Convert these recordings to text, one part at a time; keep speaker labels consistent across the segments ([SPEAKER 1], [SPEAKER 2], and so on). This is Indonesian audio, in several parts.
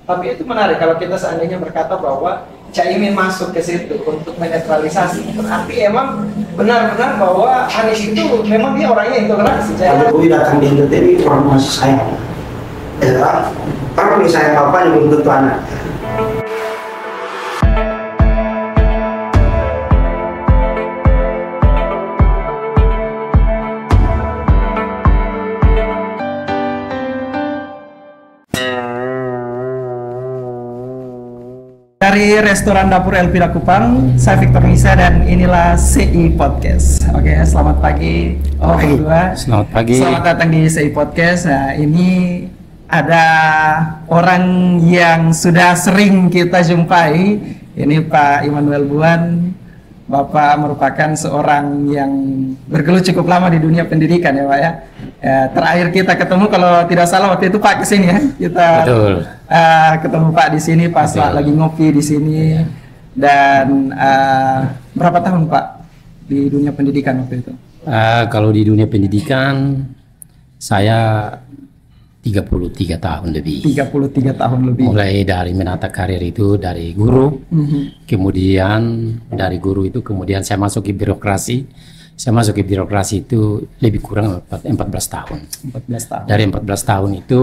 [SPEAKER 1] Tapi itu menarik kalau kita seandainya berkata bahwa Caimin masuk ke situ untuk menetralisasi. Berarti emang benar-benar bahwa Anies itu memang dia orangnya intoleransi.
[SPEAKER 2] Kalau Jokowi datang di NTT orang masih sayang. Kalau misalnya bapaknya belum tentu anak.
[SPEAKER 1] Dari restoran Dapur El Kupang, saya Victor Nisa dan inilah CI Podcast. Oke, selamat pagi. Berdua.
[SPEAKER 3] Selamat pagi.
[SPEAKER 1] Selamat datang di CI Podcast. Nah, ini ada orang yang sudah sering kita jumpai. Ini Pak Immanuel Buan. Bapak merupakan seorang yang bergelut cukup lama di dunia pendidikan ya Pak ya. Terakhir kita ketemu kalau tidak salah waktu itu Pak kesini ya. Kita ketemu Pak di sini pas Pak lagi ngopi di sini. Dan berapa tahun Pak di dunia pendidikan waktu itu?
[SPEAKER 3] Kalau di dunia pendidikan saya 33 tahun lebih.
[SPEAKER 1] 33 tahun lebih.
[SPEAKER 3] Mulai dari menata karir itu dari guru, kemudian dari guru itu kemudian saya masuk ke birokrasi. Saya masuk ke birokrasi itu lebih kurang 14 tahun. 14 tahun. Dari 14 tahun itu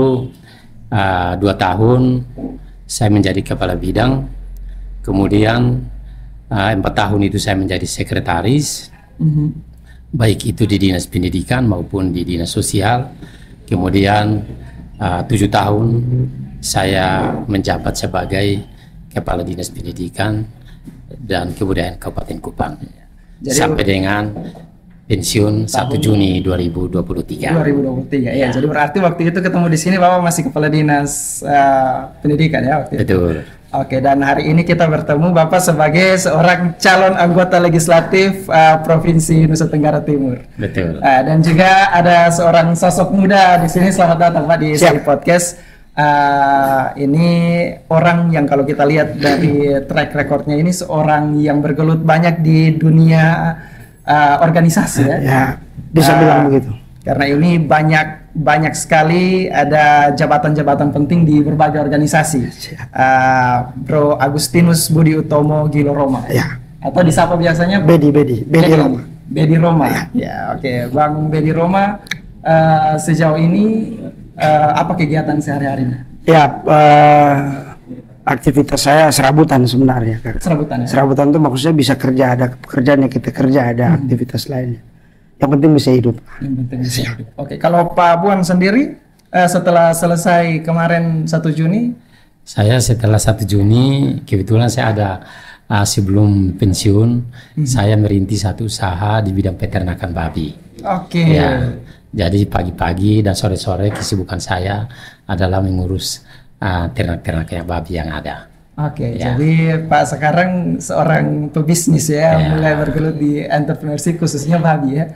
[SPEAKER 3] 2 tahun saya menjadi kepala bidang. Kemudian 4 tahun itu saya menjadi sekretaris. Baik itu di dinas pendidikan maupun di dinas sosial. Kemudian 7 tahun saya menjabat sebagai kepala dinas pendidikan dan kebudayaan Kabupaten Kupang. Jadi, sampai dengan pensiun 1 Juni 2023.
[SPEAKER 1] 2023 ya. Jadi berarti waktu itu ketemu di sini Bapak masih kepala dinas pendidikan ya waktu itu.
[SPEAKER 3] Betul.
[SPEAKER 1] Oke, dan hari ini kita bertemu Bapak sebagai seorang calon anggota legislatif Provinsi Nusa Tenggara Timur.
[SPEAKER 3] Betul.
[SPEAKER 1] Dan juga ada seorang sosok muda di sini. Selamat datang Pak di CI Podcast. Ini orang yang kalau kita lihat dari track recordnya ini seorang yang bergelut banyak di dunia organisasi ya. Ya,
[SPEAKER 2] bisa bilang begitu.
[SPEAKER 1] Karena ini banyak sekali ada jabatan-jabatan penting di berbagai organisasi. Bro Agustinus Budi Utomo Gilo Roma.
[SPEAKER 2] Ya.
[SPEAKER 1] Atau disapa biasanya
[SPEAKER 2] Bedi Roma.
[SPEAKER 1] Bedi Roma. Ya, oke. Bang Bedi Roma, sejauh ini apa kegiatan sehari-harinya?
[SPEAKER 2] Ya, aktivitas saya serabutan sebenarnya.
[SPEAKER 1] Serabutan ya?
[SPEAKER 2] Serabutan itu maksudnya bisa kerja, ada pekerjaan yang kita kerja, ada aktivitas lainnya. Yang penting bisa hidup.
[SPEAKER 1] Yang penting bisa hidup. Oke, kalau Pak Buan sendiri setelah selesai kemarin 1 Juni?
[SPEAKER 3] Saya setelah 1 Juni kebetulan saya ada sebelum pensiun saya merintis satu usaha di bidang peternakan babi.
[SPEAKER 1] Oke.
[SPEAKER 3] Ya, jadi pagi-pagi dan sore-sore kesibukan saya adalah mengurus ternak-ternak yang babi yang ada.
[SPEAKER 1] Oke, jadi Pak sekarang seorang pebisnis ya, mulai bergelut di entrepreneurship khususnya babi ya,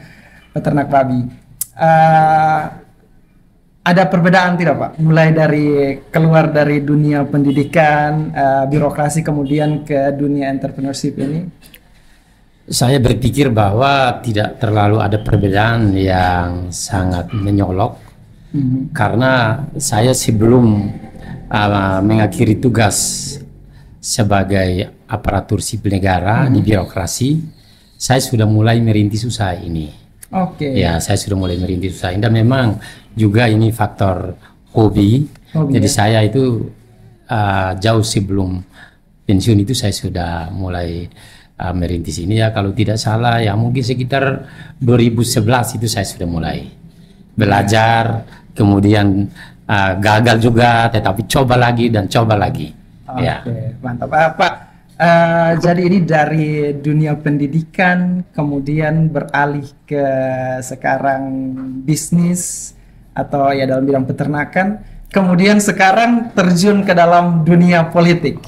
[SPEAKER 1] peternak babi. Ada perbedaan tidak Pak? Mulai dari keluar dari dunia pendidikan, birokrasi kemudian ke dunia entrepreneurship ini?
[SPEAKER 3] Saya berpikir bahwa tidak terlalu ada perbedaan yang sangat menyolok, karena saya sebelum mengakhiri tugas sebagai aparatur sipil negara di birokrasi, saya sudah mulai merintis usaha ini.
[SPEAKER 1] Oke.
[SPEAKER 3] Ya, saya sudah mulai merintis usaha ini dan memang juga ini faktor hobi. Jadi saya itu jauh sebelum pensiun itu saya sudah mulai merintis ini ya, kalau tidak salah ya mungkin sekitar 2011 itu saya sudah mulai belajar, kemudian gagal juga, tetapi coba lagi dan coba lagi.
[SPEAKER 1] Oke, mantap Pak. Jadi ini dari dunia pendidikan kemudian beralih ke sekarang bisnis atau ya dalam bidang peternakan, kemudian sekarang terjun ke dalam dunia politik.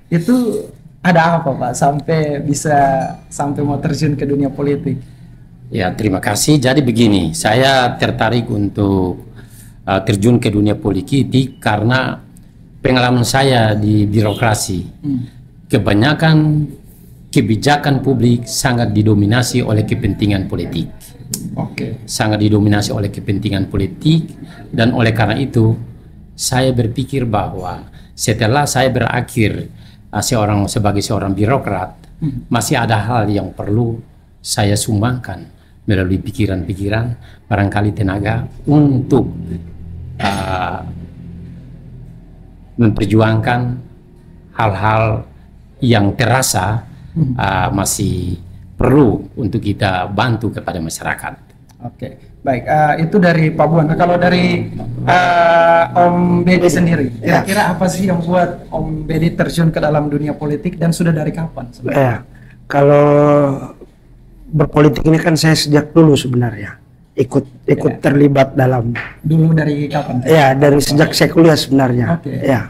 [SPEAKER 1] Itu ada apa Pak sampai mau terjun ke dunia politik?
[SPEAKER 3] Ya, terima kasih. Jadi begini, saya tertarik untuk terjun ke dunia politik karena pengalaman saya di birokrasi, kebanyakan kebijakan publik sangat didominasi oleh kepentingan politik. Sangat didominasi oleh kepentingan politik, dan oleh karena itu saya berpikir bahwa setelah saya berakhir sebagai seorang birokrat, masih ada hal yang perlu saya sumbangkan melalui pikiran-pikiran, barangkali tenaga untuk memperjuangkan hal-hal yang terasa masih perlu untuk kita bantu kepada masyarakat.
[SPEAKER 1] Oke, baik. Itu dari Pak Buan. Nah, kalau dari Om Bedi sendiri, kira-kira apa sih yang buat Om Bedi terjun ke dalam dunia politik dan sudah dari kapan?
[SPEAKER 2] Ya, kalau berpolitik ini kan saya sejak dulu sebenarnya ikut terlibat dalam.
[SPEAKER 1] Dulu dari kapan?
[SPEAKER 2] Ya, dari sejak saya kuliah sebenarnya. Ya,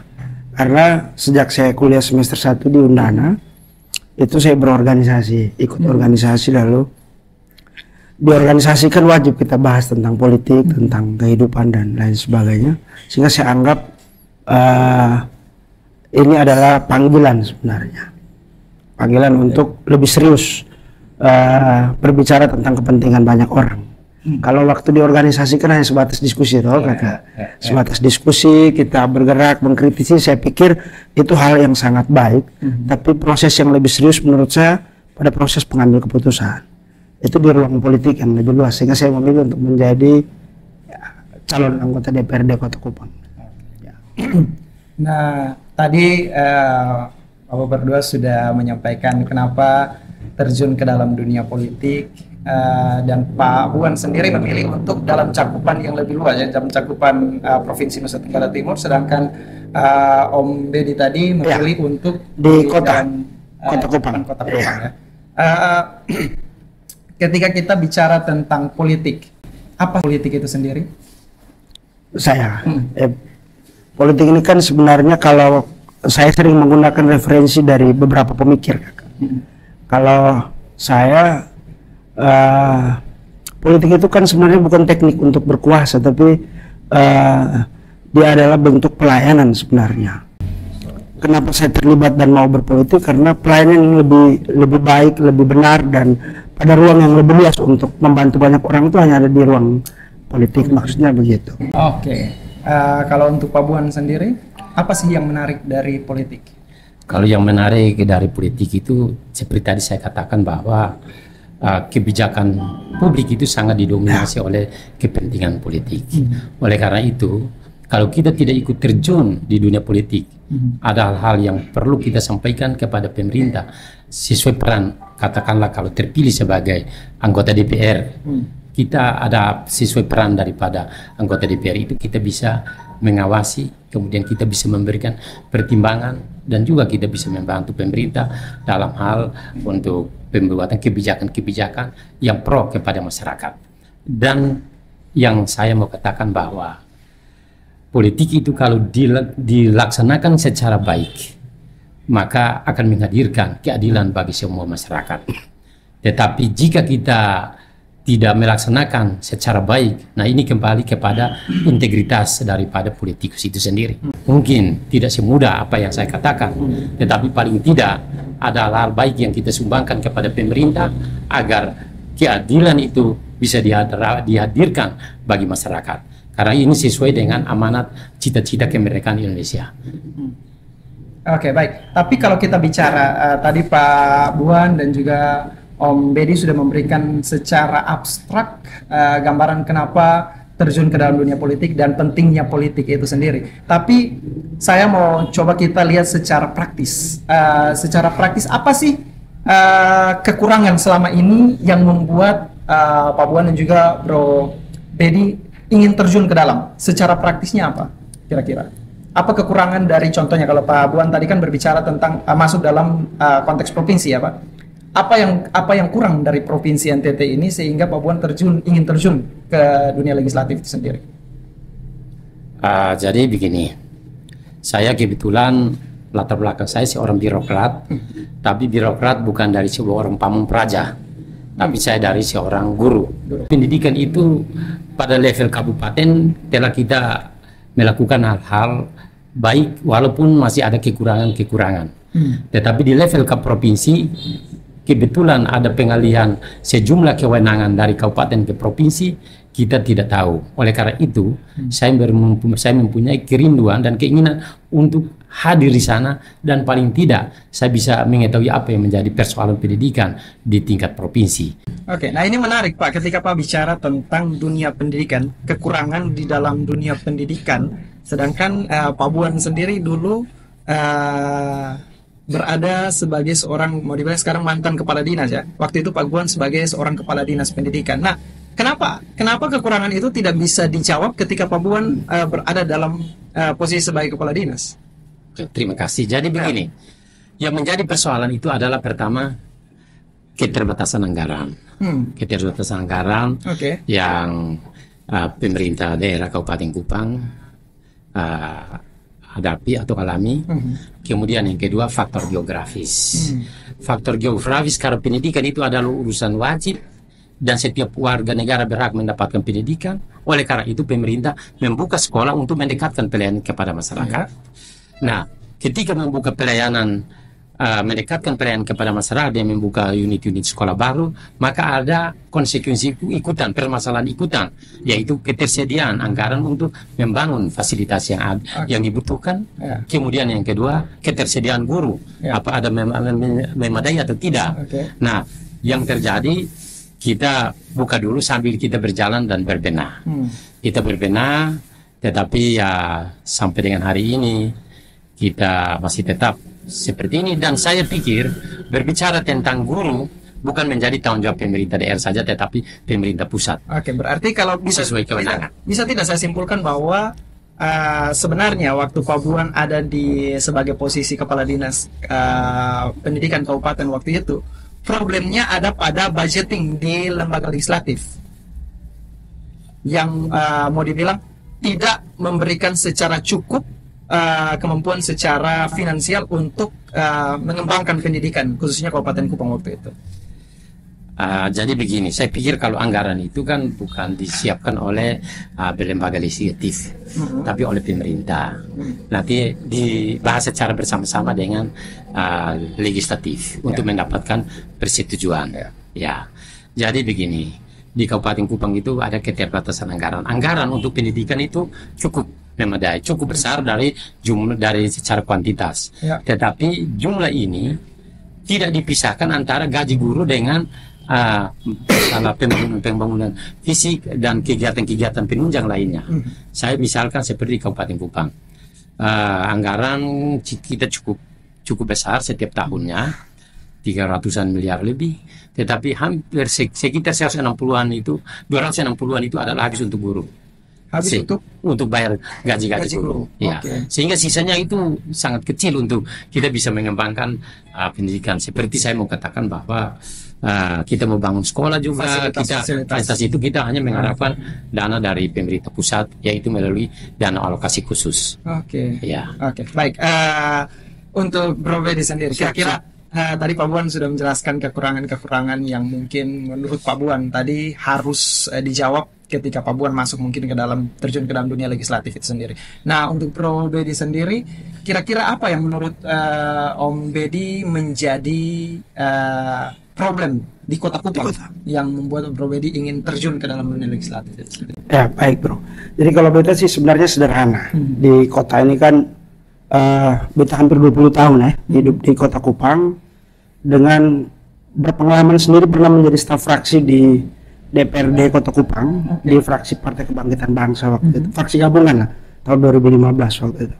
[SPEAKER 2] karena sejak saya kuliah semester 1 di Undana, itu saya berorganisasi, ikut organisasi, lalu di organisasi kan wajib kita bahas tentang politik, tentang kehidupan dan lain sebagainya, sehingga saya anggap ini adalah panggilan sebenarnya, panggilan untuk lebih serius berbicara tentang kepentingan banyak orang. Kalau waktu di organisasi kan hanya sebatas diskusi, sebatas diskusi, kita bergerak, mengkritisi. Saya pikir itu hal yang sangat baik, tapi proses yang lebih serius menurut saya pada proses pengambil keputusan. Itu di ruang politik yang lebih luas, sehingga saya memilih untuk menjadi calon anggota DPRD Kota Kupang.
[SPEAKER 1] Nah, tadi Bapak berdua sudah menyampaikan kenapa terjun ke dalam dunia politik, dan Pak Buan sendiri memilih untuk dalam cakupan yang lebih luas, ya, dalam cakupan Provinsi Nusa Tenggara Timur, sedangkan Om Bedi tadi memilih untuk
[SPEAKER 2] di Kota Kupang.
[SPEAKER 1] Kota Kupang, ya. Ketika kita bicara tentang politik, apa politik itu sendiri?
[SPEAKER 2] Politik ini kan sebenarnya, kalau saya sering menggunakan referensi dari beberapa pemikir. Kalau saya, politik itu kan sebenarnya bukan teknik untuk berkuasa, tapi dia adalah bentuk pelayanan sebenarnya. Kenapa saya terlibat dan mau berpolitik? Karena pelayanan yang lebih baik, lebih benar, dan pada ruang yang lebih luas untuk membantu banyak orang itu hanya ada di ruang politik, maksudnya begitu.
[SPEAKER 1] Oke. Kalau untuk Pak Buan sendiri, apa sih yang menarik dari politik?
[SPEAKER 3] Kalau yang menarik dari politik itu, seperti tadi saya katakan bahwa kebijakan publik itu sangat didominasi oleh kepentingan politik. Oleh karena itu, kalau kita tidak ikut terjun di dunia politik, ada hal-hal yang perlu kita sampaikan kepada pemerintah sesuai peran. Katakanlah kalau terpilih sebagai anggota DPR, kita ada sesuai peran daripada anggota DPR itu, kita bisa mengawasi, kemudian kita bisa memberikan pertimbangan, dan juga kita bisa membantu pemerintah dalam hal untuk pembuatan kebijakan-kebijakan yang pro kepada masyarakat. Dan yang saya mau katakan bahwa politik itu kalau dilaksanakan secara baik, maka akan menghadirkan keadilan bagi semua masyarakat. Tetapi jika kita tidak melaksanakan secara baik, nah ini kembali kepada integritas daripada politikus itu sendiri. Mungkin tidak semudah apa yang saya katakan, tetapi paling tidak ada hal baik yang kita sumbangkan kepada pemerintah agar keadilan itu bisa dihadirkan bagi masyarakat. Karena ini sesuai dengan amanat cita-cita kemerdekaan Indonesia.
[SPEAKER 1] Oke, baik. Tapi kalau kita bicara tadi Pak Buan dan juga Om Bedi sudah memberikan secara abstrak gambaran kenapa terjun ke dalam dunia politik dan pentingnya politik itu sendiri. Tapi saya mau coba kita lihat secara praktis. Secara praktis apa sih kekurangan selama ini yang membuat Pak Buan dan juga Bro Bedi ingin terjun ke dalam? Secara praktisnya apa kira-kira? Apa kekurangan dari, contohnya kalau Pak Buan tadi kan berbicara tentang masuk dalam konteks provinsi ya Pak. Apa yang kurang dari provinsi NTT ini sehingga Pak Buan ingin terjun ke dunia legislatif itu sendiri?
[SPEAKER 3] Jadi begini, saya kebetulan latar belakang saya seorang birokrat, tapi birokrat bukan dari sebuah orang pamong praja, tapi saya dari seorang guru. Pendidikan itu pada level kabupaten telah kita melakukan hal-hal baik walaupun masih ada kekurangan-kekurangan. Tetapi di level ke provinsi kebetulan ada pengalihan sejumlah kewenangan dari kabupaten ke provinsi, kita tidak tahu. Oleh karena itu, saya mempunyai kerinduan dan keinginan untuk hadir di sana, dan paling tidak saya bisa mengetahui apa yang menjadi persoalan pendidikan di tingkat provinsi.
[SPEAKER 1] Oke, nah ini menarik Pak, ketika Pak bicara tentang dunia pendidikan, kekurangan di dalam dunia pendidikan, sedangkan Pak Buan sendiri dulu berada sebagai seorang, mau dibilang sekarang mantan kepala dinas ya. Waktu itu Pak Buan sebagai seorang kepala dinas pendidikan. Nah, kenapa kekurangan itu tidak bisa dijawab ketika Pak Buan berada dalam posisi sebagai kepala dinas?
[SPEAKER 3] Terima kasih. Jadi begini, yang menjadi persoalan itu adalah pertama keterbatasan anggaran. Keterbatasan anggaran yang pemerintah daerah Kabupaten Kupang hadapi atau alami. Kemudian yang kedua faktor geografis. Faktor geografis karena pendidikan itu adalah urusan wajib dan setiap warga negara berhak mendapatkan pendidikan. Oleh karena itu pemerintah membuka sekolah untuk mendekatkan pelayanan kepada masyarakat. Nah, ketika membuka pelayanan, mendekatkan pelayanan kepada masyarakat dan membuka unit-unit sekolah baru, maka ada konsekuensi ikutan, permasalahan ikutan, yaitu ketersediaan anggaran untuk membangun fasilitas yang dibutuhkan. Kemudian yang kedua, ketersediaan guru, apa ada memadai atau tidak. Nah, yang terjadi, kita buka dulu sambil kita berjalan dan berbenah. Kita berbenah, tetapi ya sampai dengan hari ini kita masih tetap seperti ini, dan saya pikir berbicara tentang guru bukan menjadi tanggung jawab pemerintah daerah saja, tetapi pemerintah pusat.
[SPEAKER 1] Oke, berarti kalau bisa
[SPEAKER 3] sesuai kewenangan.
[SPEAKER 1] Bisa tidak saya simpulkan bahwa sebenarnya waktu Pak Buan ada sebagai posisi kepala dinas pendidikan kabupaten waktu itu, problemnya ada pada budgeting di lembaga legislatif yang mau dibilang tidak memberikan secara cukup kemampuan secara finansial untuk mengembangkan pendidikan khususnya Kabupaten Kupang waktu itu.
[SPEAKER 3] Jadi begini, saya pikir kalau anggaran itu kan bukan disiapkan oleh lembaga legislatif, tapi oleh pemerintah. Nanti dibahas secara bersama-sama dengan legislatif untuk mendapatkan persetujuan. Ya, jadi begini, di Kabupaten Kupang itu ada keterbatasan anggaran. Anggaran untuk pendidikan itu cukup memadai, cukup besar dari secara kuantitas. Tetapi jumlah ini tidak dipisahkan antara gaji guru dengan pembangunan fisik dan kegiatan-kegiatan penunjang lainnya. Saya misalkan seperti Kabupaten Kupang, anggaran kita cukup besar setiap tahunnya, 300-an miliar lebih, tetapi hampir sekitar 160-an itu, 260-an itu adalah habis untuk guru.
[SPEAKER 1] Habis
[SPEAKER 3] untuk bayar gaji guru. Ya. Sehingga sisanya itu sangat kecil untuk kita bisa mengembangkan pendidikan. Seperti saya mau katakan bahwa kita mau bangun sekolah juga, fasilitas itu kita hanya mengharapkan dana dari pemerintah pusat, yaitu melalui dana alokasi khusus.
[SPEAKER 1] Baik. Untuk Bro Bedi sendiri, kira-kira tadi Pak Buan sudah menjelaskan kekurangan-kekurangan yang mungkin menurut Pak Buan tadi harus dijawab ketika Pak Buan masuk mungkin terjun ke dalam dunia legislatif itu sendiri. Nah, untuk Bro Bedi sendiri, kira-kira apa yang menurut Om Bedi menjadi problem di Kota Kupang yang membuat Bro Bedi ingin terjun ke dalam dunia legislatif itu sendiri?
[SPEAKER 2] Ya, baik Bro. Jadi kalau beta sih sebenarnya sederhana. Di kota ini kan beta hampir 20 tahun hidup di Kota Kupang, dengan berpengalaman sendiri pernah menjadi staf fraksi di DPRD Kota Kupang, di fraksi Partai Kebangkitan Bangsa waktu itu, fraksi gabungan lah, tahun 2015 waktu itu.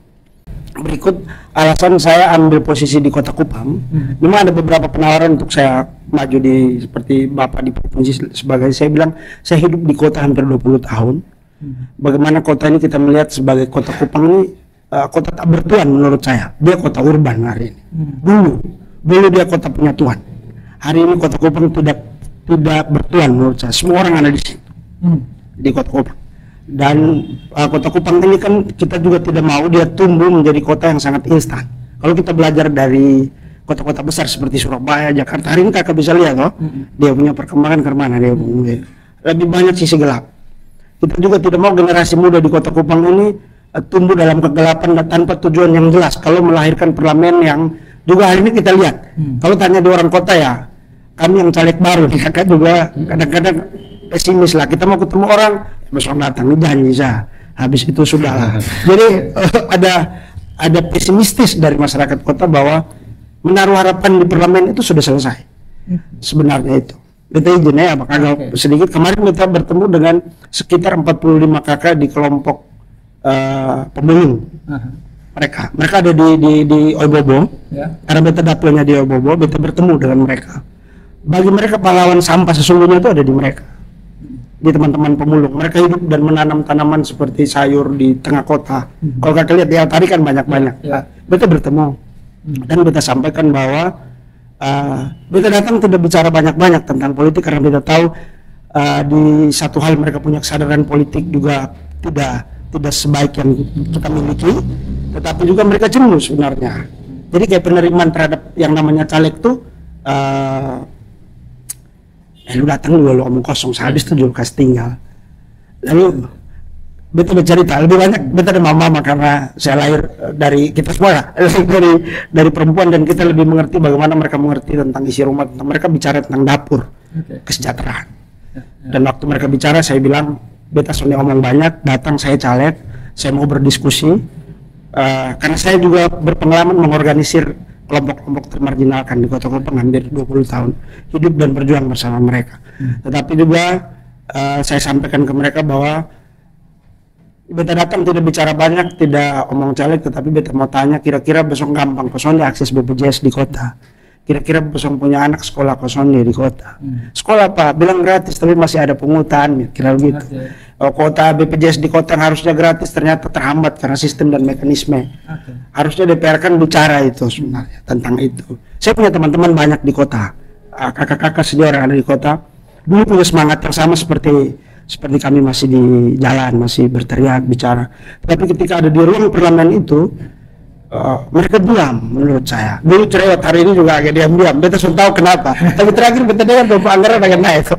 [SPEAKER 2] Berikut alasan saya ambil posisi di Kota Kupang. Memang ada beberapa penawaran untuk saya maju seperti Bapak di provinsi, sebagai saya bilang saya hidup di kota hampir 20 tahun. Bagaimana kota ini kita melihat sebagai Kota Kupang ini kota tak bertuan menurut saya. Dia kota urban hari ini. Dulu dia kota punya tuan. Hari ini Kota Kupang tidak bertuan menurut saya. Semua orang ada di situ, di Kota Kupang. Dan Kota Kupang ini kan kita juga tidak mau dia tumbuh menjadi kota yang sangat instan. Kalau kita belajar dari kota-kota besar seperti Surabaya, Jakarta, hari ini kakak bisa lihat dia punya perkembangan kemana dia lebih banyak sisi gelap. Kita juga tidak mau generasi muda di Kota Kupang ini tumbuh dalam kegelapan dan tanpa tujuan yang jelas. Kalau melahirkan parlemen yang juga hari ini kita lihat, kalau tanya di orang kota ya, kami yang caleg baru nih, kakak juga kadang-kadang pesimis lah. Kita mau ketemu orang, besok datang nih janji sah. Habis itu sudah lah. Jadi ada pesimistis dari masyarakat kota bahwa menaruh harapan di parlemen itu sudah selesai. Sebenarnya itu. Kita izin ya, apakah sedikit kemarin kita bertemu dengan sekitar 45 kakak di kelompok pemulung. Mereka ada di Oibobo. Karena beta dapilnya di Oibobo, beta bertemu dengan mereka. Bagi mereka pahlawan sampah sesungguhnya itu ada di mereka. Di teman-teman pemulung, mereka hidup dan menanam tanaman seperti sayur di tengah kota. Kalau kakak lihat di Altari kan banyak-banyak. Beta bertemu dan beta sampaikan bahwa beta datang tidak bicara banyak-banyak tentang politik karena beta tahu di satu hal mereka punya kesadaran politik juga tidak sebaik yang kita miliki, tetapi juga mereka jenuh sebenarnya. Jadi kayak penerimaan terhadap yang namanya caleg tuh lu datang lu omong kosong, habis itu juga kasih tinggal. Lalu beta bercerita lebih banyak, beta ada mama karena saya lahir dari kita semua dari perempuan, dan kita lebih mengerti bagaimana mereka mengerti tentang isi rumah, tentang mereka bicara tentang dapur, kesejahteraan. Dan waktu mereka bicara saya bilang beta sudah ngomong banyak, datang saya caleg, saya mau berdiskusi karena saya juga berpengalaman mengorganisir kelompok-kelompok termarginalkan di Kota Kupang hampir 20 tahun hidup dan berjuang bersama mereka. Tetapi juga saya sampaikan ke mereka bahwa beta datang tidak bicara banyak, tidak omong caleg, tetapi beta mau tanya kira-kira besok gampang kosong diakses BPJS di kota. Kira-kira besok punya anak sekolah kosong di kota. Sekolah apa? Bilang gratis tapi masih ada pungutan, kira begitu. Kota BPJS di kota yang harusnya gratis ternyata terhambat karena sistem dan mekanisme. Harusnya DPR kan bicara itu sebenarnya tentang itu. Saya punya teman-teman banyak di kota, kakak-kakak sendiri orang ada di kota. Dulu punya semangat yang sama seperti kami masih di jalan, masih berteriak bicara. Tapi ketika ada di ruang parlemen itu, mereka diam menurut saya. Dulu cerewet, hari ini juga agak diam-diam. Beta sudah tahu kenapa. Tapi terakhir beta dengar Bapak Anggara dengan naik.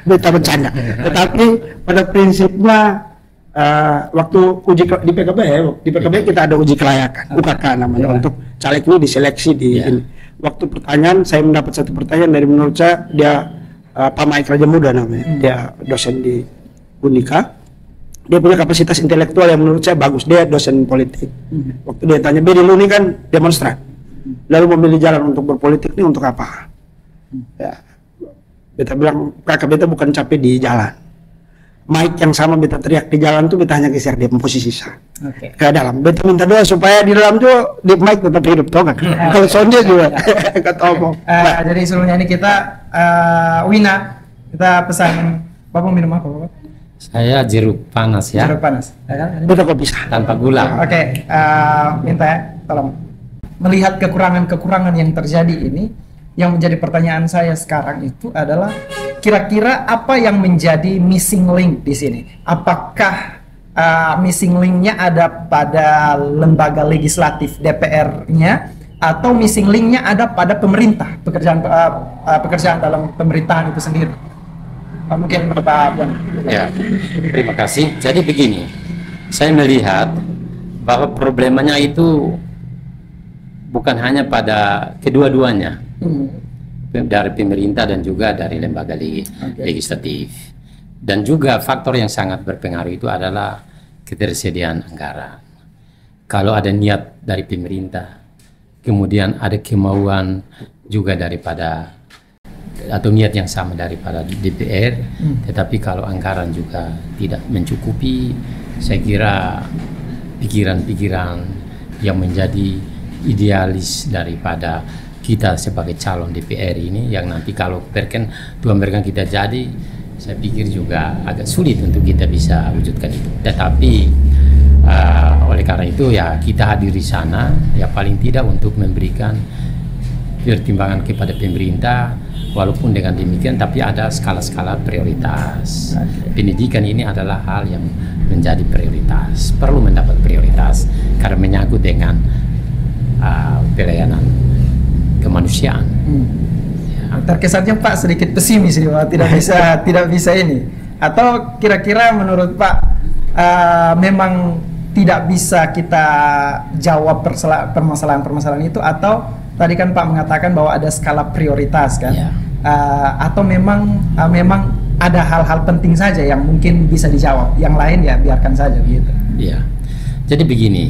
[SPEAKER 2] Beta bercanda. Tetapi pada prinsipnya waktu uji di PKB kita ada uji kelayakan, UKK namanya, untuk caleg ini diseleksi di ini. Waktu pertanyaan saya mendapat satu pertanyaan dari menurut saya dia Pak Maik Raja Muda namanya. Dia dosen di Unika. Dia punya kapasitas intelektual yang menurut saya bagus. Dia dosen politik. Waktu dia tanya, Bedi lu ini kan demonstran, lalu memilih jalan untuk berpolitik ini untuk apa? Ya, beta bilang, kakak beta bukan capek di jalan. Mic yang sama beta teriak di jalan tuh beta hanya geser dia posisi sah. Ke dalam. Beta minta doa supaya di dalam tuh di mic tetap hidup, tau kan? Kalau sonde juga kata omong.
[SPEAKER 1] Jadi sebelumnya ini kita Wina, kita pesan Bapak minum apa Bapak?
[SPEAKER 3] Saya jeruk panas ya.
[SPEAKER 1] Jeruk panas.
[SPEAKER 2] Beta kok bisa
[SPEAKER 3] tanpa gula.
[SPEAKER 1] Minta ya, tolong. Melihat kekurangan-kekurangan yang terjadi ini, yang menjadi pertanyaan saya sekarang itu adalah kira-kira apa yang menjadi missing link di sini? Apakah missing linknya ada pada lembaga legislatif DPR-nya, atau missing linknya ada pada pemerintah, pekerjaan dalam pemerintahan itu sendiri? Mungkin Bapak Buan.
[SPEAKER 3] Ya, terima kasih. Jadi begini, saya melihat bahwa problemanya itu bukan hanya pada kedua-duanya, dari pemerintah dan juga dari lembaga legislatif. Dan juga faktor yang sangat berpengaruh itu adalah ketersediaan anggaran. Kalau ada niat dari pemerintah, kemudian ada kemauan juga daripada atau niat yang sama daripada DPR, tetapi kalau anggaran juga tidak mencukupi, saya kira pikiran-pikiran yang menjadi idealis daripada kita sebagai calon DPR ini, yang nanti kalau Tuhan berikan kita jadi, saya pikir juga agak sulit untuk kita bisa wujudkan itu. Tetapi oleh karena itu ya kita hadir di sana ya paling tidak untuk memberikan pertimbangan kepada pemerintah. Walaupun dengan demikian, tapi ada skala-skala prioritas. Pendidikan ini adalah hal yang menjadi prioritas, perlu mendapat prioritas karena menyangkut dengan pelayanan kemanusiaan.
[SPEAKER 1] Terkesannya Pak sedikit pesimis nih Pak, tidak bisa ini. Atau kira-kira menurut Pak memang tidak bisa kita jawab permasalahan-permasalahan itu, atau tadi kan Pak mengatakan bahwa ada skala prioritas kan,
[SPEAKER 3] Ya.
[SPEAKER 1] Atau memang ada hal-hal penting saja yang mungkin bisa dijawab, yang lain ya biarkan saja begitu.
[SPEAKER 3] Iya. Jadi begini,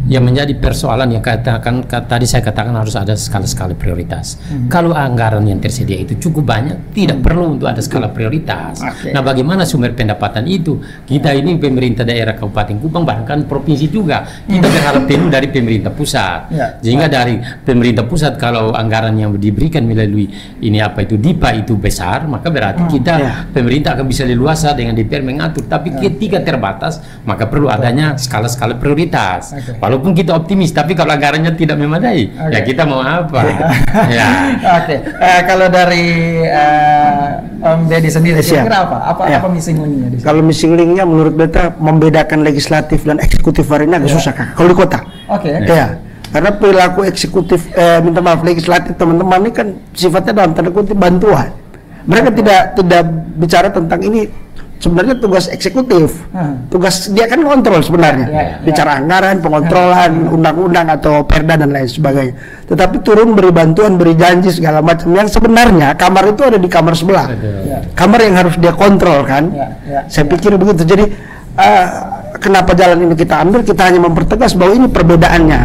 [SPEAKER 3] yang menjadi persoalan yang tadi saya katakan harus ada skala-skala prioritas. Kalau anggaran yang tersedia itu cukup banyak, tidak perlu untuk ada skala prioritas.
[SPEAKER 1] Oke.
[SPEAKER 3] Nah, bagaimana sumber pendapatan itu? Kita ini pemerintah daerah Kabupaten Kupang, bahkan provinsi juga, kita berharap penuh dari pemerintah pusat.
[SPEAKER 1] Ya.
[SPEAKER 3] Sehingga dari pemerintah pusat kalau anggaran yang diberikan melalui ini apa itu DIPA itu besar, maka berarti kita pemerintah akan bisa leluasa dengan DPR mengatur. Tapi ketika terbatas, maka perlu adanya skala-skala prioritas.
[SPEAKER 1] Oke.
[SPEAKER 3] Walaupun kita optimis, tapi kalau anggarannya tidak memadai, ya kita mau apa? Ya.
[SPEAKER 1] Oke. Kalau dari Om Deddy sendiri,
[SPEAKER 2] Siap.
[SPEAKER 1] kira-kira apa
[SPEAKER 2] Ya.
[SPEAKER 1] missing link-nya di sini?
[SPEAKER 2] Kalau missing link-nya menurut beta membedakan legislatif dan eksekutif hari ini agak susah Kak. Kalau di kota.
[SPEAKER 1] Oke.
[SPEAKER 2] Ya. Karena perilaku eksekutif legislatif teman-teman ini kan sifatnya dalam tanda kutip bantuan. Mereka tidak bicara tentang ini sebenarnya tugas eksekutif. Tugas dia kan kontrol sebenarnya. Bicara anggaran, pengontrolan, undang-undang atau perda dan lain sebagainya. Tetapi turun beri bantuan, beri janji segala macam yang sebenarnya kamar itu ada di kamar sebelah. Kamar yang harus dia kontrol kan. Saya pikir begitu. Jadi kenapa jalan ini kita ambil? Kita hanya mempertegas bahwa ini perbedaannya.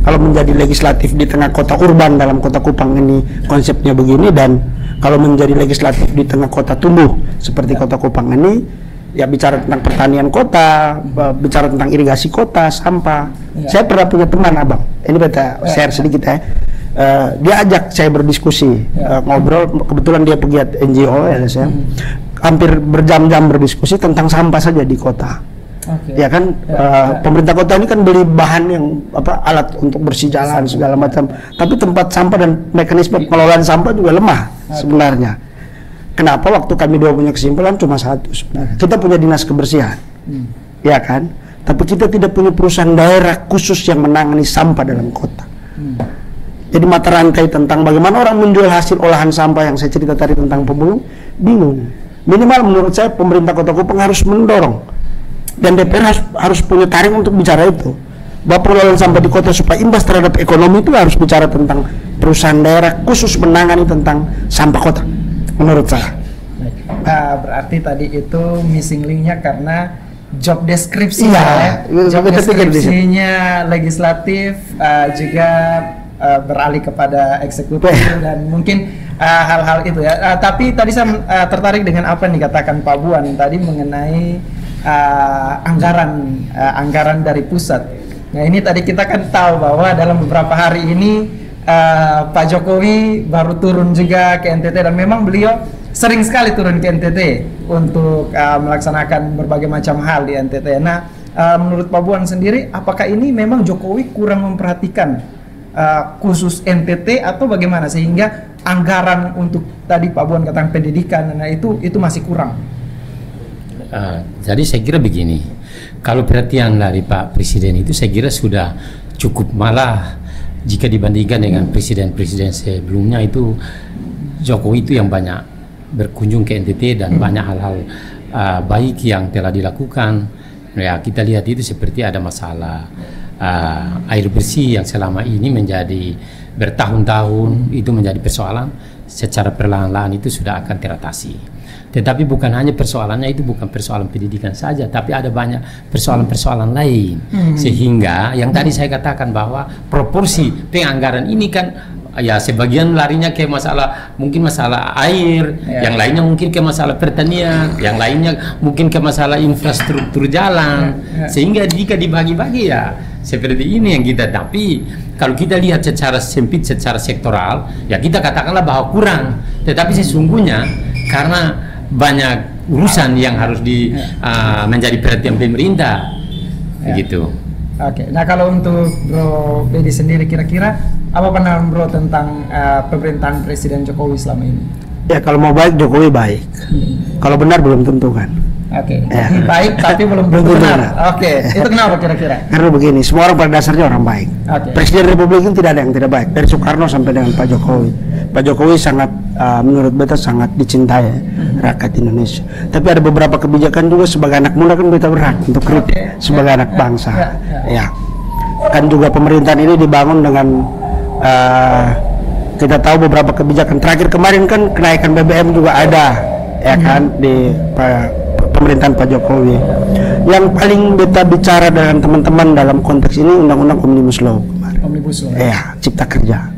[SPEAKER 2] Kalau menjadi legislatif di tengah kota urban dalam kota Kupang ini konsepnya begini, dan kalau menjadi legislatif di tengah kota tumbuh seperti kota Kupang ini ya bicara tentang pertanian kota, bicara tentang irigasi kota, sampah. Saya pernah punya teman abang, ini beta share sedikit ya. Dia ajak saya berdiskusi, ngobrol, kebetulan dia pegiat NGO LSM, hampir berjam-jam berdiskusi tentang sampah saja di kota. Ya kan, pemerintah kota ini kan beli bahan yang alat untuk bersih jalan segala macam, tapi tempat sampah dan mekanisme pengelolaan sampah juga lemah sebenarnya. Kenapa? Waktu kami dua punya kesimpulan cuma satu sebenarnya. Kita punya dinas kebersihan, ya kan, tapi kita tidak punya perusahaan daerah khusus yang menangani sampah dalam kota. Jadi mata rantai tentang bagaimana orang menjual hasil olahan sampah yang saya cerita tadi tentang pemulung, bingung. Minimal menurut saya pemerintah Kota Kupang harus mendorong, dan DPR harus punya taring untuk bicara itu. Bahwa pengelolaan sampah di kota supaya imbas terhadap ekonomi itu harus bicara tentang perusahaan daerah khusus menangani tentang sampah kota, menurut saya.
[SPEAKER 1] Berarti tadi itu missing link-nya karena job deskripsi job
[SPEAKER 2] kita pikir di situ.
[SPEAKER 1] deskripsinya legislatif juga beralih kepada eksekutif dan mungkin hal-hal itu ya. Tapi tadi saya tertarik dengan apa yang dikatakan Pak Buan tadi mengenai anggaran dari pusat. Nah ini tadi kita kan tahu bahwa dalam beberapa hari ini Pak Jokowi baru turun juga ke NTT, dan memang beliau sering sekali turun ke NTT untuk melaksanakan berbagai macam hal di NTT. Nah menurut Pak Buan sendiri, apakah ini memang Jokowi kurang memperhatikan khusus NTT atau bagaimana sehingga anggaran untuk tadi Pak Buan katakan pendidikan, nah itu masih kurang?
[SPEAKER 3] Jadi saya kira begini, kalau perhatian dari Pak Presiden itu saya kira sudah cukup, malah jika dibandingkan dengan presiden-presiden sebelumnya itu Jokowi itu yang banyak berkunjung ke NTT dan banyak hal-hal baik yang telah dilakukan. Ya kita lihat itu seperti ada masalah air bersih yang selama ini menjadi bertahun-tahun itu menjadi persoalan, secara perlahan-lahan itu sudah akan teratasi. Tetapi bukan hanya persoalannya itu bukan persoalan pendidikan saja, tapi ada banyak persoalan-persoalan lain. Sehingga yang tadi saya katakan bahwa proporsi penganggaran ini kan ya sebagian larinya ke masalah, mungkin masalah air, yang lainnya mungkin ke masalah pertanian, yang lainnya mungkin ke masalah infrastruktur jalan. Sehingga jika dibagi-bagi ya seperti ini yang kita, tapi kalau kita lihat secara sempit, secara sektoral, ya kita katakanlah bahwa kurang. Tetapi sesungguhnya karena banyak urusan yang harus menjadi perhatian pemerintah, gitu.
[SPEAKER 1] Oke, nah kalau untuk Bro Deddy sendiri, kira-kira apa pandangan Bro tentang pemerintahan Presiden Jokowi selama ini?
[SPEAKER 2] Ya kalau mau baik Jokowi baik, kalau benar belum tentu kan.
[SPEAKER 1] Oke, baik tapi belum benar. Oke, itu kenapa kira-kira?
[SPEAKER 2] Karena begini, semua orang pada dasarnya orang baik. Presiden Republik ini tidak ada yang tidak baik, dari Soekarno sampai dengan Pak Jokowi. Pak Jokowi sangat, menurut beta sangat dicintai rakyat Indonesia. Tapi ada beberapa kebijakan juga sebagai anak muda kan beta berhak untuk kritik sebagai anak bangsa. Ya, kan juga pemerintahan ini dibangun dengan Kita tahu beberapa kebijakan terakhir kemarin kan kenaikan BBM juga ada, ya kan, di pemerintahan Pak Jokowi. Yang paling beta bicara dengan teman-teman dalam konteks ini undang-undang Omnibus Law kemarin.
[SPEAKER 1] Omnibus Law.
[SPEAKER 2] Ya, Cipta Kerja.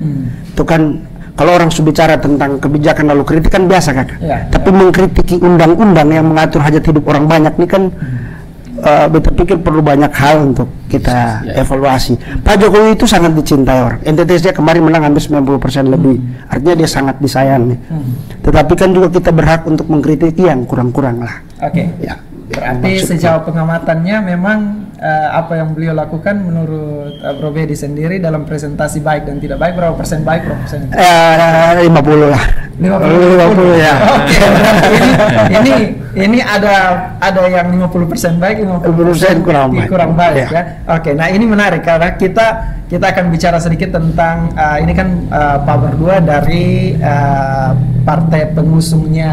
[SPEAKER 2] Itu kan kalau orang sudah bicara tentang kebijakan lalu kritik kan biasa kakak.
[SPEAKER 1] Ya,
[SPEAKER 2] tapi mengkritiki undang-undang yang mengatur hajat hidup orang banyak ini kan beta pikir perlu banyak hal untuk kita evaluasi. Pak Jokowi itu sangat dicintai orang. NTT saja kemarin menang hampir 90% lebih. Artinya dia sangat disayangi. Tetapi kan juga kita berhak untuk mengkritiki yang kurang-kurang lah.
[SPEAKER 1] Oke.
[SPEAKER 2] Ya.
[SPEAKER 1] Berarti sejauh pengamatannya memang apa yang beliau lakukan menurut Bro Bedi sendiri dalam presentasi baik dan tidak baik, berapa persen baik, berapa persen?
[SPEAKER 2] 50 lah. 50 ya.
[SPEAKER 1] Oke. Ini ada yang 50% baik, 50% kurang baik ya. Oke. Nah, ini menarik karena kita akan bicara sedikit tentang ini kan Pak berdua dari partai pengusungnya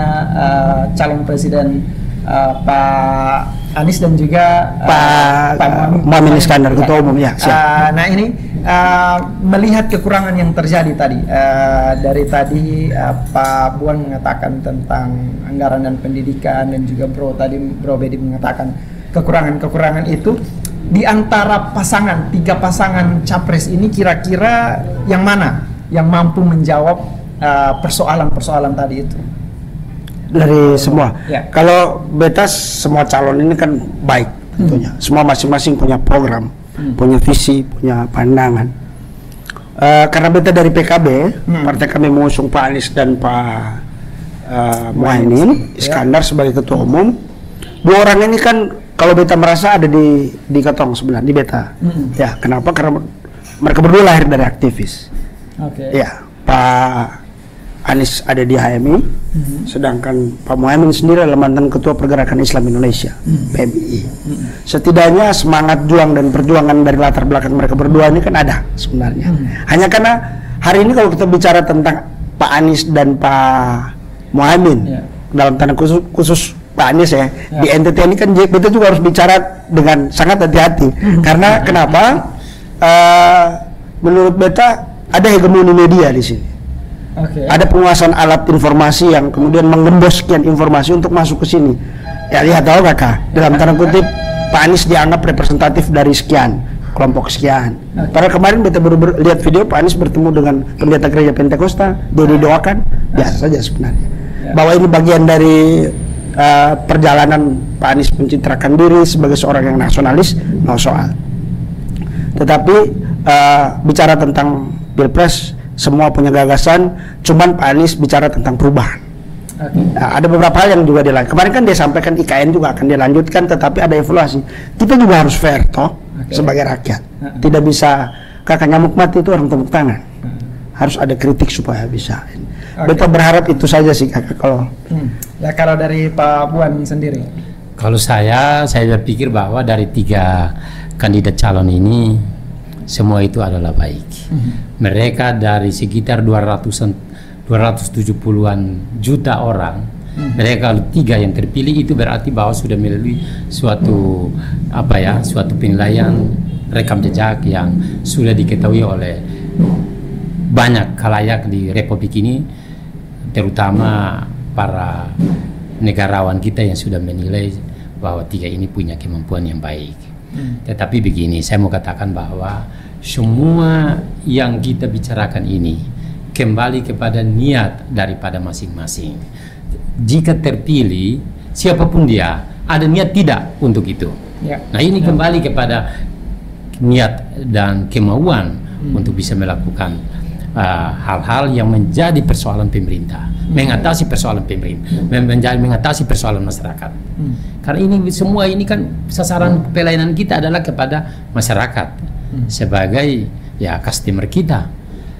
[SPEAKER 1] calon presiden Pak Anies dan juga
[SPEAKER 2] Pak Muhammad Iskandar, Ketua Umum ya.
[SPEAKER 1] Nah ini melihat kekurangan yang terjadi tadi dari tadi Pak Buan mengatakan tentang anggaran dan pendidikan, dan juga Bro Bedi mengatakan kekurangan itu di antara tiga pasangan capres ini, kira-kira yang mana yang mampu menjawab persoalan-persoalan tadi itu?
[SPEAKER 2] Dari semua.
[SPEAKER 1] Ya.
[SPEAKER 2] Kalau beta semua calon ini kan baik tentunya. Semua masing-masing punya program, punya visi, punya pandangan. Karena beta dari PKB, partai kami mengusung Pak Anies dan Pak Muhaimin Iskandar sebagai ketua umum. Dua orang ini kan kalau beta merasa ada di ketong sebenarnya, di beta. Ya, kenapa? Karena mereka berdua lahir dari aktivis. Ya, Pak Anies ada di HMI, sedangkan Pak Muhaimin sendiri adalah mantan Ketua Pergerakan Islam Indonesia, PMI. Setidaknya semangat juang dan perjuangan dari latar belakang mereka berdua ini kan ada sebenarnya. Hanya karena hari ini kalau kita bicara tentang Pak Anies dan Pak Muhaimin, dalam tanda khusus Pak Anies ya, di NTT ini kan kita juga harus bicara dengan sangat hati-hati. Karena kenapa? Menurut beta ada hegemoni media di sini. Ada penguasaan alat informasi yang kemudian menggembos sekian informasi untuk masuk ke sini. Ya lihat tahu kakak, dalam tanda kutip Pak Anies dianggap representatif dari sekian kelompok sekian. Padahal kemarin kita baru lihat video Pak Anies bertemu dengan pendeta gereja Pentakosta, didoakan, biasa saja sebenarnya. Bahwa ini bagian dari perjalanan Pak Anies mencitrakan diri sebagai seorang yang nasionalis, no soal. Tetapi bicara tentang Pilpres, semua punya gagasan, cuman Pak Anies bicara tentang perubahan. Ada beberapa hal yang juga dilanjutkan. Kemarin kan dia sampaikan IKN juga akan dilanjutkan, tetapi ada evaluasi. Kita juga harus fair toh sebagai rakyat. Tidak bisa kakak nyamuk mati itu orang tepuk tangan. Harus ada kritik supaya bisa. Beta berharap itu saja sih kakak kalau.
[SPEAKER 1] Ya kalau dari Pak Buan sendiri.
[SPEAKER 3] Kalau saya berpikir bahwa dari 3 kandidat calon ini semua itu adalah baik. Mereka dari sekitar 270-an juta orang, mereka 3 yang terpilih itu berarti bahwa sudah melalui suatu penilaian rekam jejak yang sudah diketahui oleh banyak khalayak di Republik ini, terutama para negarawan kita yang sudah menilai bahwa 3 ini punya kemampuan yang baik. Tetapi begini, saya mau katakan bahwa semua yang kita bicarakan ini kembali kepada niat daripada masing-masing. Jika terpilih siapapun dia, ada niat tidak untuk itu. Nah ini kembali kepada niat dan kemauan untuk bisa melakukan hal-hal yang menjadi persoalan pemerintah, mengatasi persoalan pemerintah, mengatasi persoalan masyarakat. Karena ini semua ini kan sasaran pelayanan kita adalah kepada masyarakat sebagai customer kita.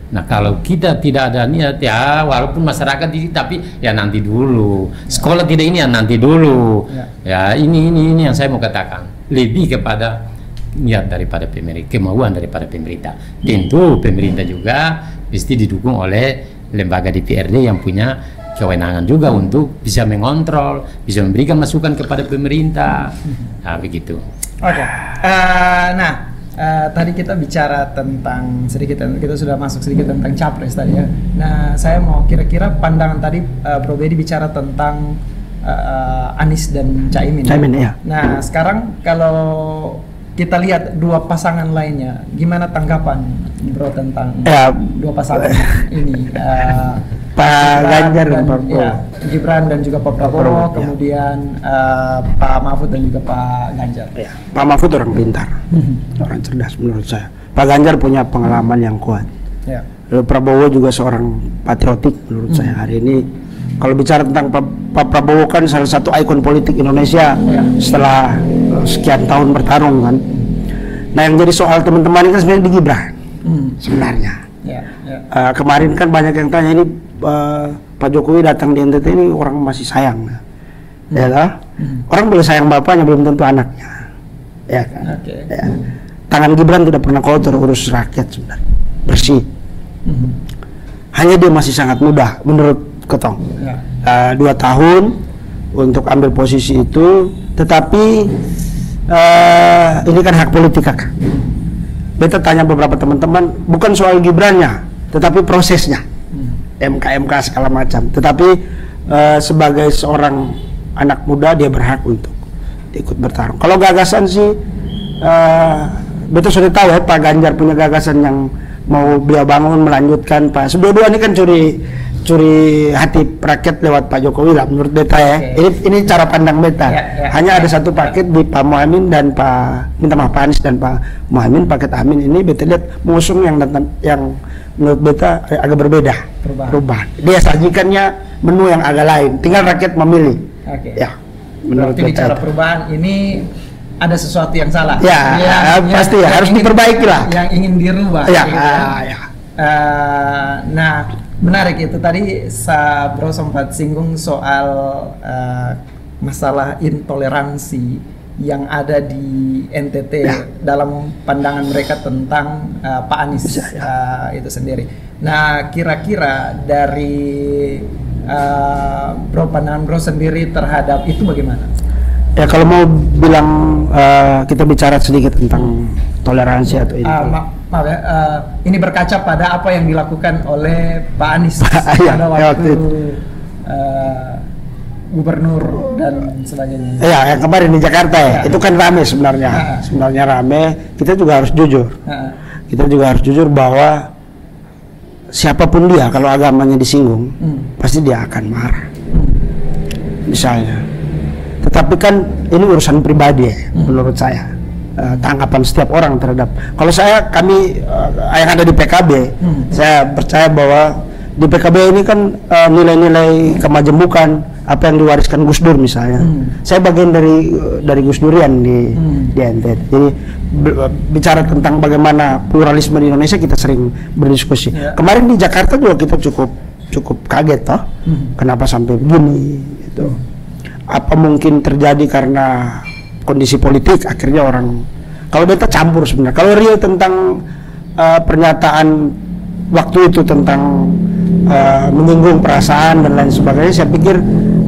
[SPEAKER 3] Nah kalau kita tidak ada niat, ya walaupun masyarakat ini, tapi ya nanti dulu. Sekolah tidak ini ya nanti dulu. Ya ini yang saya mau katakan, lebih kepada niat daripada pemerintah, kemauan daripada pemerintah. Tentu pemerintah juga mesti didukung oleh lembaga DPRD yang punya kewenangan juga untuk bisa mengontrol, bisa memberikan masukan kepada pemerintah. Nah begitu.
[SPEAKER 1] Nah tadi kita bicara tentang sedikit, kita sudah masuk sedikit tentang capres tadi ya. Nah, saya mau kira-kira pandangan tadi Bro Bedi bicara tentang Anies dan Caimin.
[SPEAKER 2] Caimin ya.
[SPEAKER 1] Nah, sekarang kalau kita lihat dua pasangan lainnya, gimana tanggapan Bro tentang dua pasangan ini?
[SPEAKER 2] Pak Ganjar dan Pak Prabowo.
[SPEAKER 1] Ya, Gibran dan juga Pak Prabowo, kemudian Pak Mahfud dan juga Pak Ganjar.
[SPEAKER 2] Ya, Pak Mahfud orang pintar, orang cerdas menurut saya. Pak Ganjar punya pengalaman yang kuat.
[SPEAKER 1] Ya.
[SPEAKER 2] Lalu Prabowo juga seorang patriotik menurut saya. Hari ini kalau bicara tentang Pak Prabowo kan salah satu ikon politik Indonesia setelah sekian tahun bertarung kan. Nah, yang jadi soal teman-teman ini kan sebenarnya di Gibran sebenarnya. Kemarin kan banyak yang tanya ini Pak Jokowi datang di NTT ini orang masih sayang, ya lah. Orang boleh sayang bapaknya belum tentu anaknya, ya kan. Ya. Tangan Gibran tidak pernah kotor urus rakyat sebenarnya, bersih. Hanya dia masih sangat muda menurut Ketong. 2 tahun untuk ambil posisi itu, tetapi ini kan hak politik Kak. Beta tanya beberapa teman-teman, bukan soal Gibrannya, tetapi prosesnya, MK segala macam. Tetapi sebagai seorang anak muda dia berhak untuk ikut bertarung. Kalau gagasan sih, beta sudah tahu ya Pak Ganjar punya gagasan yang mau beliau bangun melanjutkan Pak. Dua-dua ini kan curi hati rakyat lewat Pak Jokowi lah menurut beta ya. Ini cara pandang beta. Hanya ada satu paket di Pak Muhaimin dan Pak Anies dan Pak Muhaimin, paket Amin ini beta lihat mengusung yang menurut beta agak berbeda. Perubahan. Dia sajikannya menu yang agak lain. Tinggal rakyat memilih. Ya. Menurut
[SPEAKER 1] berarti bicara perubahan ini ada sesuatu yang salah.
[SPEAKER 2] Ya, pasti ya harus diperbaiki lah.
[SPEAKER 1] Yang ingin dirubah.
[SPEAKER 2] Ya.
[SPEAKER 1] Gitu. Nah, menarik itu tadi Bro sempat singgung soal masalah intoleransi yang ada di NTT dalam pandangan mereka tentang Pak Anies itu sendiri. Nah, kira-kira dari pandangan Bro sendiri terhadap itu bagaimana?
[SPEAKER 2] Ya kalau mau bilang kita bicara sedikit tentang toleransi atau ini.
[SPEAKER 1] Maaf ya, ini berkaca pada apa yang dilakukan oleh Pak Anies pada waktu gubernur dan sebagainya.
[SPEAKER 2] Ya, yang kemarin di Jakarta ya, itu kan rame sebenarnya. Sebenarnya rame. Kita juga harus jujur. Kita juga harus jujur bahwa siapapun dia kalau agamanya disinggung, pasti dia akan marah. Misalnya. Tetapi kan ini urusan pribadi ya, menurut saya. Tanggapan setiap orang terhadap. Kalau kami yang ada di PKB, saya percaya bahwa di PKB ini kan nilai-nilai kemajemukan apa yang diwariskan Gus Dur misalnya. Saya bagian dari Gus Durian di NTT. Jadi bicara tentang bagaimana pluralisme di Indonesia kita sering berdiskusi. Kemarin di Jakarta juga kita cukup kaget toh. Kenapa sampai begini gitu. Apa mungkin terjadi karena kondisi politik akhirnya orang, kalau beta campur sebenarnya. Kalau real tentang pernyataan waktu itu tentang menyinggung perasaan dan lain sebagainya, saya pikir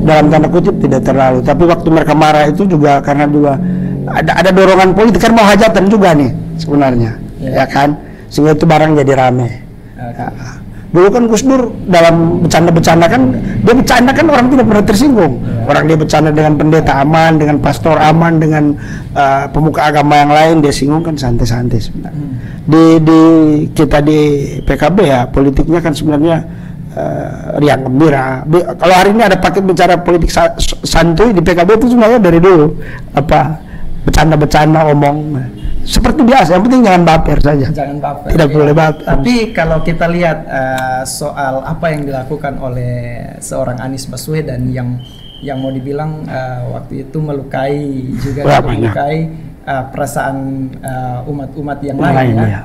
[SPEAKER 2] dalam tanda kutip tidak terlalu. Tapi waktu mereka marah itu juga karena ada dorongan politik, kan mau hajatan juga nih sebenarnya, ya kan, sehingga itu barang jadi rame. Dulu kan Gus Dur dalam bercanda-bercanda kan, dia bercanda kan orang tidak pernah tersinggung. Orang dia bercanda dengan pendeta aman, dengan pastor aman, dengan pemuka agama yang lain dia singgung kan santai-santai sebenarnya. Kita di PKB ya politiknya kan sebenarnya riang gembira. Kalau hari ini ada paket bicara politik santuy di PKB itu sebenarnya dari dulu bercanda-bercanda omong. Seperti biasa, yang penting jangan baper saja.
[SPEAKER 1] Jangan baper.
[SPEAKER 2] Tidak boleh baper.
[SPEAKER 1] Tapi kalau kita lihat soal apa yang dilakukan oleh seorang Anies Baswedan yang mau dibilang waktu itu melukai juga melukai perasaan umat-umat yang lain ya.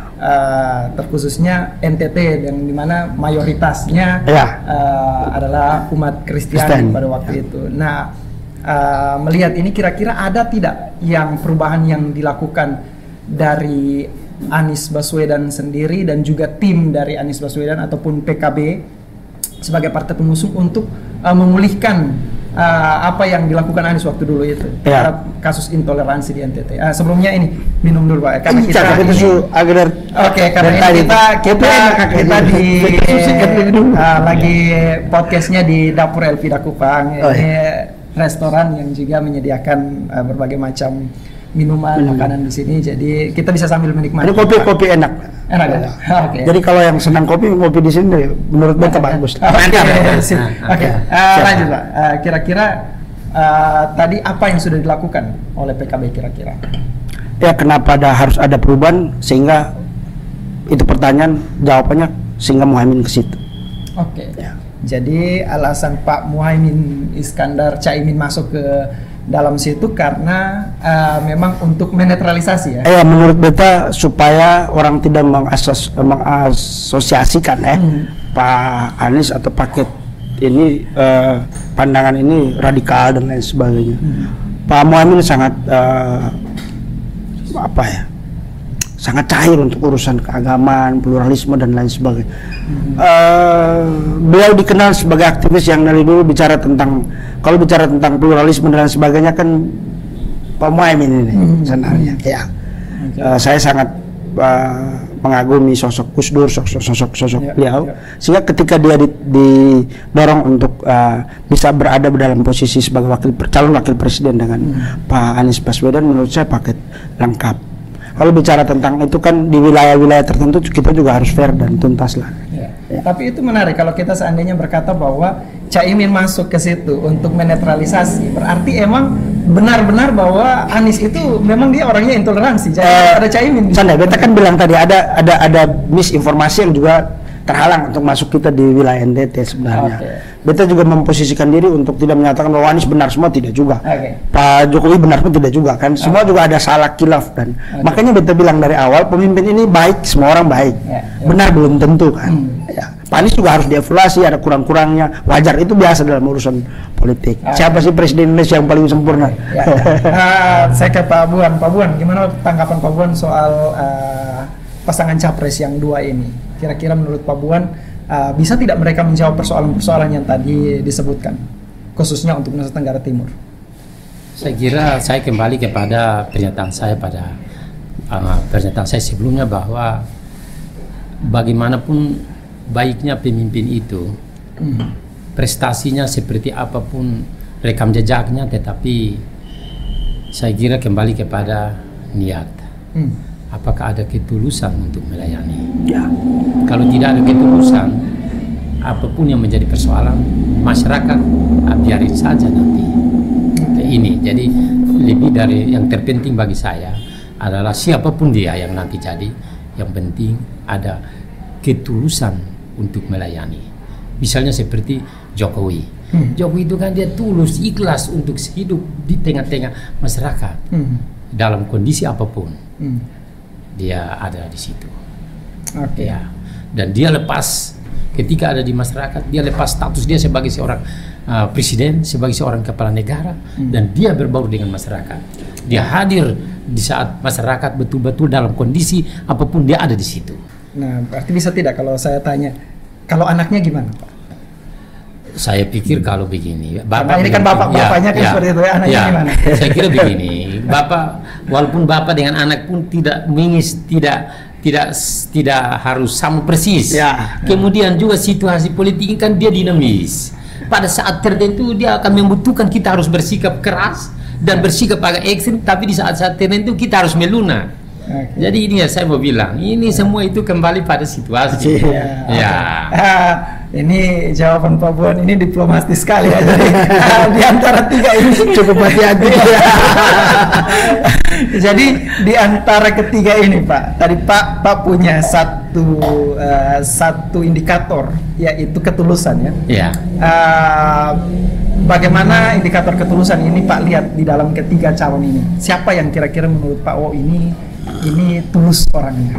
[SPEAKER 1] Terkhususnya NTT yang dimana mayoritasnya adalah umat Kristiani pada waktu itu. Nah, melihat ini kira-kira ada tidak yang perubahan yang dilakukan dari Anies Baswedan sendiri dan juga tim dari Anies Baswedan ataupun PKB sebagai partai pengusung untuk memulihkan apa yang dilakukan Anies waktu dulu itu
[SPEAKER 2] Ya.
[SPEAKER 1] kasus intoleransi di NTT. Sebelumnya ini minum dulu Pak, karena kita
[SPEAKER 2] Cakap itu
[SPEAKER 1] ini,
[SPEAKER 2] agar
[SPEAKER 1] oke, karena ini kita di lagi podcastnya di Dapur Elvida Kupang. Ini restoran yang juga menyediakan berbagai macam minuman, makanan di sini. Jadi kita bisa sambil menikmati.
[SPEAKER 2] Ini kopi enak.
[SPEAKER 1] Enak ya? Oke.
[SPEAKER 2] Jadi kalau yang senang kopi, ngopi di sini menurut beta bagus.
[SPEAKER 1] Oke, lanjut Pak. Kira-kira tadi apa yang sudah dilakukan oleh PKB kira-kira?
[SPEAKER 2] Ya, kenapa harus ada perubahan, sehingga itu pertanyaan, jawabannya sehingga Muhaimin ke situ.
[SPEAKER 1] Oke.
[SPEAKER 2] Ya.
[SPEAKER 1] Jadi alasan Pak Muhaimin Iskandar Caimin masuk ke dalam situ karena memang untuk menetralisasi ya.
[SPEAKER 2] Menurut beta supaya orang tidak mengasosiasikan Pak Anies atau paket ini pandangan ini radikal dan lain sebagainya. Pak Muhaimin sangat sangat cair untuk urusan keagamaan, pluralisme dan lain sebagainya. Beliau dikenal sebagai aktivis yang dari dulu bicara tentang, kalau bicara tentang pluralisme dan lain sebagainya kan Pak Muhaimin ini sebenarnya. Ya. Saya sangat mengagumi sosok Gus Dur, sosok beliau, sehingga ketika dia didorong untuk bisa berada dalam posisi sebagai calon wakil presiden dengan Pak Anies Baswedan, menurut saya paket lengkap. Kalau bicara tentang itu kan di wilayah-wilayah tertentu kita juga harus fair dan tuntas lah.
[SPEAKER 1] Ya. Tapi itu menarik kalau kita seandainya berkata bahwa Caimin masuk ke situ untuk menetralisasi, berarti emang benar-benar bahwa Anies itu memang dia orangnya intoleransi. Jadi ada Caimin.
[SPEAKER 2] Canda, beta kan bilang tadi ada misinformasi yang juga terhalang untuk masuk kita di wilayah NTT sebenarnya. Beta juga memposisikan diri untuk tidak menyatakan bahwa Anies benar semua, tidak juga. Pak Jokowi benar pun tidak juga kan. Semua juga ada salah kilaf dan makanya beta bilang dari awal pemimpin ini baik, semua orang baik. Benar belum tentu kan. Pak Anies juga harus dievaluasi, ada kurang-kurangnya. Wajar, itu biasa dalam urusan politik. Siapa sih presiden Indonesia yang paling sempurna?
[SPEAKER 1] Saya ke Pak Buan. Pak Buan, gimana tanggapan Pak Buan soal pasangan capres yang dua ini? Kira-kira menurut Pak Buan bisa tidak mereka menjawab persoalan-persoalan yang tadi disebutkan, khususnya untuk Nusa Tenggara Timur?
[SPEAKER 3] Saya kira saya kembali kepada pernyataan saya sebelumnya bahwa bagaimanapun baiknya pemimpin itu, prestasinya seperti apapun rekam jejaknya, tetapi saya kira kembali kepada niat. Apakah ada ketulusan untuk melayani? Ya. Kalau tidak ada ketulusan, apapun yang menjadi persoalan masyarakat, biarin saja nanti. Ini jadi lebih dari yang terpenting bagi saya adalah siapapun dia yang nanti jadi, yang penting ada ketulusan untuk melayani. Misalnya seperti Jokowi. Jokowi itu kan dia tulus, ikhlas untuk hidup di tengah-tengah masyarakat dalam kondisi apapun. Dia ada di situ. Ya. Dan dia lepas ketika ada di masyarakat, dia lepas status dia sebagai seorang presiden, sebagai seorang kepala negara, dan dia berbaur dengan masyarakat. Dia hadir di saat masyarakat betul-betul dalam kondisi apapun, dia ada di situ.
[SPEAKER 1] Nah, berarti bisa tidak kalau saya tanya, kalau anaknya gimana, Pak?
[SPEAKER 3] Saya pikir kalau begini,
[SPEAKER 1] Bapak ini kan bapaknya kan seperti itu ya, anaknya gimana? Saya
[SPEAKER 3] kira begini, walaupun bapak dengan anak pun tidak harus sama persis. Kemudian juga situasi politik ini kan dia dinamis. Pada saat tertentu dia akan membutuhkan kita harus bersikap keras dan bersikap agak ekstrim, tapi di saat-saat tertentu kita harus melunak. Jadi ini ya saya mau bilang, ini semua itu kembali pada situasi.
[SPEAKER 1] Ini jawaban Pak Buan ini diplomatis sekali ya. Jadi di antara tiga ini cukup hati-hati. Jadi di antara ketiga ini Pak, tadi Pak punya satu indikator, yaitu ketulusan ya. Bagaimana indikator ketulusan ini Pak lihat di dalam ketiga calon ini? Siapa yang kira-kira menurut Pak ini tulus orangnya?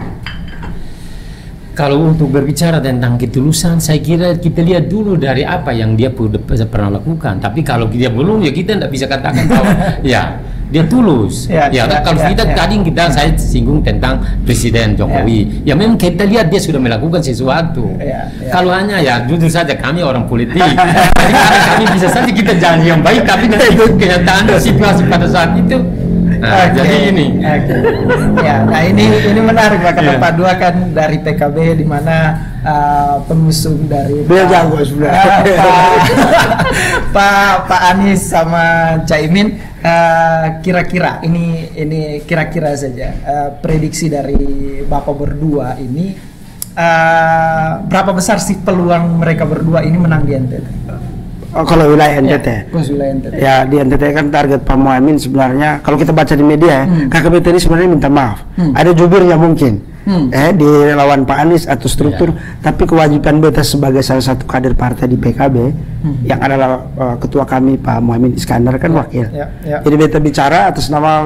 [SPEAKER 3] Kalau untuk berbicara tentang ketulusan, saya kira kita lihat dulu dari apa yang dia pernah lakukan. Tapi kalau dia belum, ya kita tidak bisa katakan bahwa dia tulus. Kalau tidak tadi saya singgung tentang Presiden Jokowi. Ya memang kita lihat dia sudah melakukan sesuatu. Kalau hanya ya jujur saja kami orang politik, jadi kami bisa saja kita janji yang baik, tapi nanti kenyataan situasi pada saat itu. Nah, jadi ini.
[SPEAKER 1] Ya, nah ini menarik Pak, karena Pak Dua kan dari PKB, di mana pengusung dari Pak Anies sama Caimin. Kira-kira ini kira-kira saja prediksi dari Bapak berdua ini, berapa besar sih peluang mereka berdua ini menang di NTT?
[SPEAKER 2] Oh, kalau wilayah NTT, ya di NTT kan target Pak Muhaimin sebenarnya kalau kita baca di media KKBT ini sebenarnya minta maaf, ada jubirnya mungkin di lawan Pak Anies atau struktur, tapi kewajiban beta sebagai salah satu kader partai di PKB yang adalah ketua kami Pak Muhaimin Iskandar kan wakil, jadi beta bicara atas nama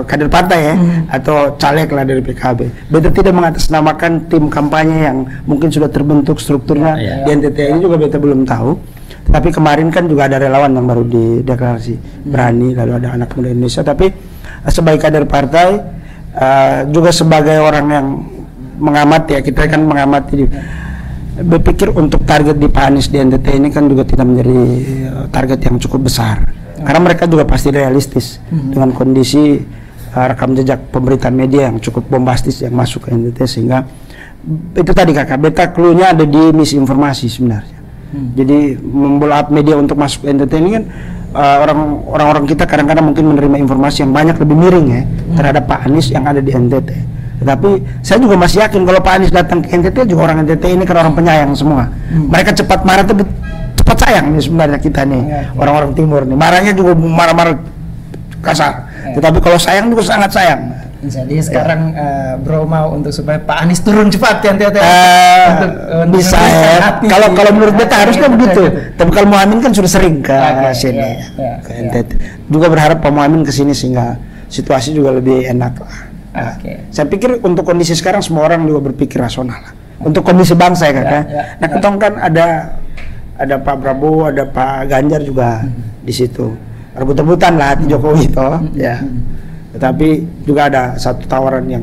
[SPEAKER 2] kader partai atau caleg lah dari PKB. Beta tidak mengatasnamakan tim kampanye yang mungkin sudah terbentuk strukturnya di NTT ini juga beta belum tahu. Tapi kemarin kan juga ada relawan yang baru dideklarasi berani, lalu ada anak muda Indonesia. Tapi sebagai kader partai, juga sebagai orang yang mengamati, ya kita kan mengamati, berpikir untuk target di Pak Anies di NTT ini kan juga tidak menjadi target yang cukup besar, karena mereka juga pasti realistis dengan kondisi rekam jejak pemberitaan media yang cukup bombastis yang masuk ke NTT, sehingga itu tadi kakak, beta clue-nya ada di misinformasi sebenarnya. Jadi memblow up media untuk masuk ke NTT ini kan orang-orang kita kadang-kadang mungkin menerima informasi yang banyak lebih miring ya terhadap Pak Anies yang ada di NTT. Tetapi saya juga masih yakin kalau Pak Anies datang ke NTT juga orang NTT ini kan orang penyayang semua. Mereka cepat marah tapi cepat sayang nih sebenarnya kita nih orang-orang timur nih. Marahnya juga marah-marah kasar. Tetapi kalau sayang juga sangat sayang.
[SPEAKER 1] Jadi sekarang bro mau untuk supaya Pak Anies turun cepat ya NTT
[SPEAKER 2] bisa ya. Kalau menurut beta harusnya begitu. Tapi kalau Muhaimin kan sudah sering ke sini ke NTT. Juga berharap Pak Muhaimin ke sini sehingga situasi juga lebih enak lah. Saya pikir untuk kondisi sekarang semua orang juga berpikir rasional lah. Untuk kondisi bangsa ya kakak. Nah ketong kan ada Pak Prabowo, ada Pak Ganjar juga di situ. Rebut-rebutan lah hati Jokowi toh ya. Tetapi juga ada satu tawaran yang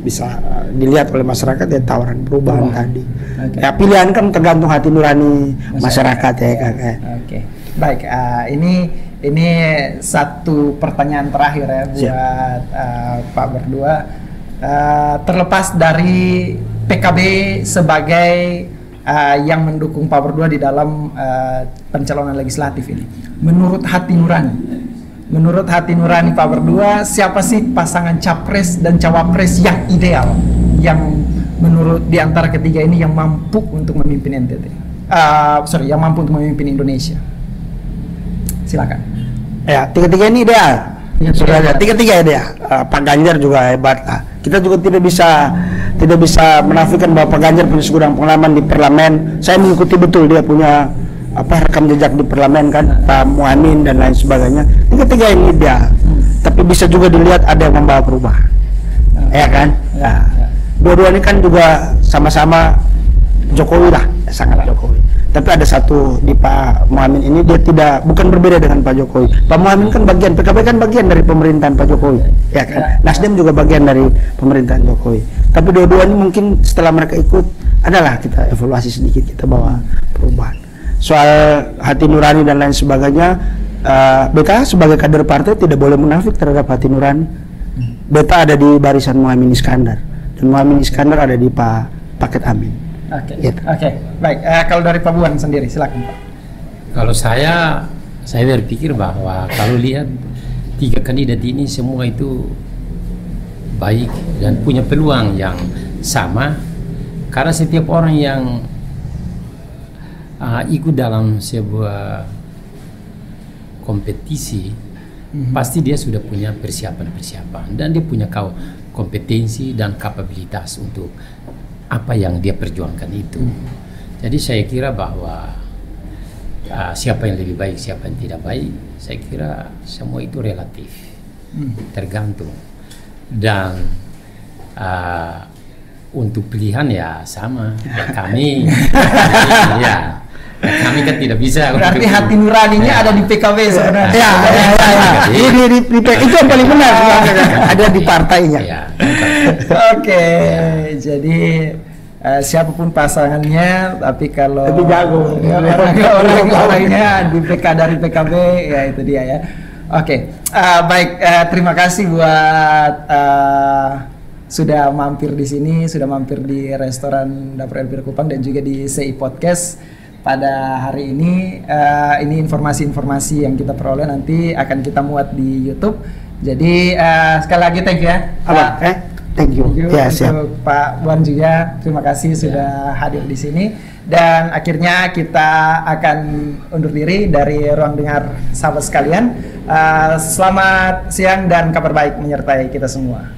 [SPEAKER 2] bisa dilihat oleh masyarakat, ya tawaran perubahan tadi. Ya pilihan kan tergantung hati nurani masyarakat ya kakak.
[SPEAKER 1] Baik, ini satu pertanyaan terakhir ya buat Pak berdua. Terlepas dari PKB sebagai yang mendukung Pak berdua di dalam pencalonan legislatif ini, menurut hati nurani Pak berdua, siapa sih pasangan capres dan cawapres yang ideal, yang menurut di antara ketiga ini yang mampu untuk memimpin NTT? Yang mampu untuk memimpin Indonesia. Silakan.
[SPEAKER 2] Ya, tiga-tiga ini ideal. Tiga-tiga ideal. Pak Ganjar juga hebat lah. Kita juga tidak bisa menafikan bahwa Pak Ganjar punya segudang pengalaman di parlemen. Saya mengikuti betul dia punya rekam jejak di parlemen kan, Pak Muhaimin dan lain sebagainya. Tiga-tiga ini dia, tapi bisa juga dilihat ada yang membawa perubahan, ya kan? Dua-dua ini kan juga sama-sama Jokowi lah, sangat Jokowi. Tapi ada satu di Pak Muhaimin ini, dia bukan berbeda dengan Pak Jokowi. Pak Muhaimin kan bagian, PKB kan bagian dari pemerintahan Pak Jokowi, ya kan? Nasdem juga bagian dari pemerintahan Jokowi. Tapi dua-dua ini mungkin setelah mereka ikut, adalah kita evaluasi sedikit, kita bawa perubahan. Soal hati nurani dan lain sebagainya, beta sebagai kader partai tidak boleh munafik terhadap hati nurani. Beta ada di barisan Muhaimin Iskandar, dan Muhaimin Iskandar ada di Pak Paket Amin.
[SPEAKER 1] Baik. Kalau dari Pak Buan sendiri, silakan Pak.
[SPEAKER 3] Kalau saya berpikir bahwa kalau lihat tiga kandidat ini semua itu baik dan punya peluang yang sama, karena setiap orang yang ikut dalam sebuah kompetisi pasti dia sudah punya persiapan dan dia punya kompetensi dan kapabilitas untuk apa yang dia perjuangkan itu. Jadi saya kira bahwa siapa yang lebih baik, siapa yang tidak baik, saya kira semua itu relatif, tergantung. Dan untuk pilihan ya sama, ya kami ya Kami kan tidak bisa.
[SPEAKER 1] Berarti hati nuraninya ada di PKB sebenarnya.
[SPEAKER 2] Ya. Itu yang paling benar. Ada di partainya.
[SPEAKER 3] Ya.
[SPEAKER 1] Oke, jadi siapapun pasangannya, tapi kalau
[SPEAKER 2] lebih jago
[SPEAKER 1] orangnya di PK dari PKB, ya itu dia ya. Oke, baik, terima kasih buat sudah mampir di sini, sudah mampir di restoran Dapur Elvira Kupang dan juga di CI Podcast pada hari ini. Ini informasi-informasi yang kita peroleh nanti akan kita muat di YouTube. Jadi sekali lagi thank you ya.
[SPEAKER 2] Thank you. Ya, siap.
[SPEAKER 1] Untuk Pak Buan juga terima kasih sudah hadir di sini. Dan akhirnya kita akan undur diri dari ruang dengar sahabat sekalian. Selamat siang dan kabar baik menyertai kita semua.